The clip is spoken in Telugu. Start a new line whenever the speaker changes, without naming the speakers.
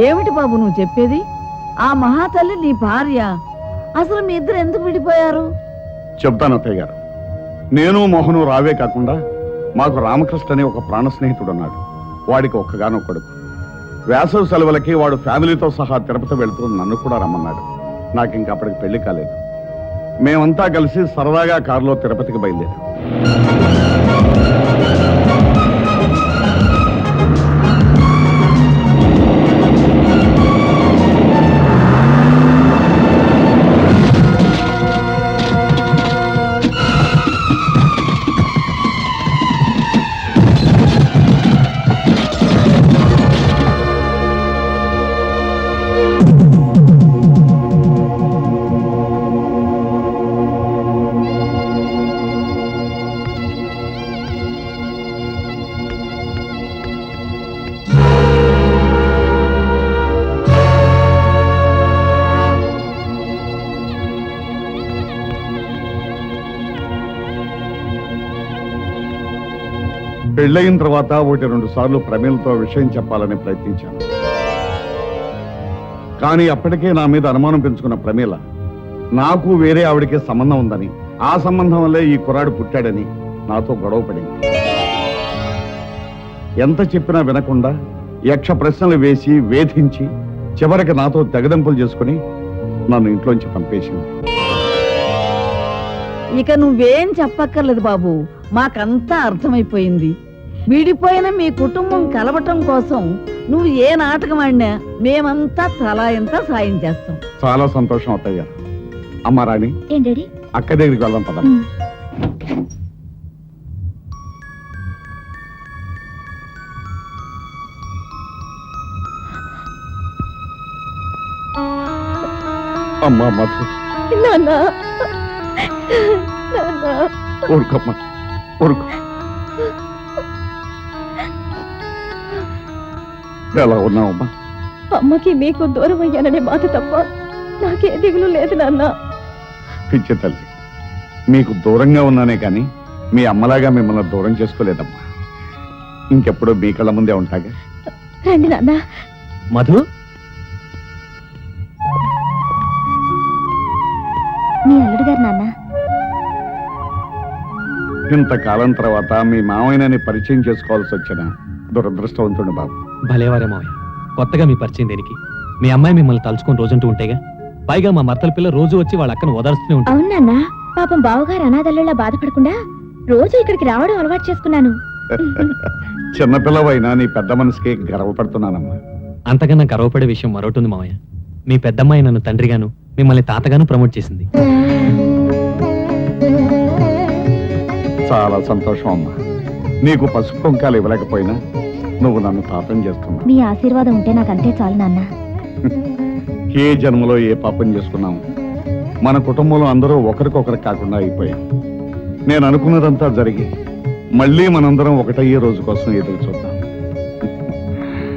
ఏమిటి బాబు నువ్వు చెప్పేది? ఆ మహాతల్లి నీ భార్య. అసలు మీ ఇద్దరు ఎందుకు విడిపోయారు?
చెప్తాను అత్తయ్య గారు. నేను మోహను రావే కాకుండా మాకు రామకృష్ణ అనే ఒక ప్రాణ స్నేహితుడు ఉన్నాడు. వాడికి ఒక్కగానో కొడుకు. వేసవి సెలవులకి వాడు ఫ్యామిలీతో సహా తిరుపతి వెళ్తూ నన్ను కూడా రమ్మన్నాడు. నాకు ఇంకా అప్పటికి పెళ్లి కాలేదు. మేమంతా కలిసి సరదాగా కారులో తిరుపతికి బయలుదేరాం. పెళ్ళయిన తర్వాత 1-2 సార్లు ప్రమీలతో విషయం చెప్పాలని ప్రయత్నించాను. కానీ అప్పటికే నా మీద అనుమానం పెంచుకున్న ప్రమీల నాకు వేరే ఆవిడికి సంబంధం ఉందని, ఆ సంబంధం వల్లే ఈ కుర్రాడు పుట్టాడని నాతో గొడవ పడింది. ఎంత చెప్పినా వినకుండా యక్ష ప్రశ్నలు వేసి వేధించి చివరికి నాతో తెగదెంపులు చేసుకుని నన్ను ఇంట్లోంచి పంపేసింది.
ఇక నువ్వేం చెప్పక్కర్లేదు బాబు, మాకంతా అర్థమైపోయింది. విడిపోయిన మీ కుటుంబం కలవటం కోసం నువ్వు ఏ నాటకం ఆడినా మేమంతా తలా ఎంత సాయం చేస్తాం.
చాలా సంతోషం అత్తయ్య. అమ్మా రాణి, అక్క దగ్గరికి వెళ్దాం పద. అమ్మా మధు, ఊరుకోమ్మా, ఊరుకో. ఎలా ఉన్నావమ్మా?
అమ్మకి మీకు దూరం అయ్యాననే బాధ తప్ప నాకే దిగులు లేదు నాన్న.
పిచ్చి తల్లి, మీకు దూరంగా ఉన్నానే కానీ మీ అమ్మలాగా మిమ్మల్ని దూరం చేసుకోలేదమ్మా. ఇంకెప్పుడు మీ కళ్ళ ముందే ఉంటాగా.
రండి నాన్న.
మధు,
మీ అల్లుడు గారు నాన్న.
ఇంతకాలం తర్వాత మీ మామయ్యని పరిచయం చేసుకోవాల్సి వచ్చిన దురదృష్టవంతుడు బాబు.
భలేవారే మావయ్య, కొత్తగా మీ పరిచయం దేనికి? మీ అమ్మాయి మిమ్మల్ని తలుచుకొని రోజంటూ ఉంటేగా. పైగా మా మర్తల పిల్ల రోజు వచ్చి వాళ్ళ అక్కను ఓదార్స్తూనే ఉంటుంది.
అవును నాన్న, పాపం బావగారు అనాథల్లా బాధపడకుండా రోజు ఇక్కడికి రావడం అలవాటు చేసుకున్నాను.
చిన్నపిల్లవైనా నీ పెద్ద మనసుకి గర్వపడుతున్నానమ్మా.
అంతకన్నా గర్వపడే విషయం మరొకటి ఉంది మావయ్య. మీ పెద్దమ్మాయి నన్ను తండ్రిగాను, మిమ్మల్ని తాతగాను ప్రమోట్ చేసింది.
చాలా సంతోషం అమ్మా. నీకు పసుపు కుంకాలు ఇవ్వలేకపోయినా నువ్వు నన్ను పాపం చేస్తున్నావు.
మీ ఆశీర్వాదం ఉంటే నాకంతే చాలు నాన్న.
ఏ జన్మలో ఏ పాపం చేసుకున్నాము. మన కుటుంబంలో అందరూ ఒకరికొకరు కాకుండా అయిపోయాం. నేను అనుకున్నదంతా జరిగి మళ్ళీ మనందరం ఒకటయ్యే రోజు కోసం ఎదురు చూద్దాం.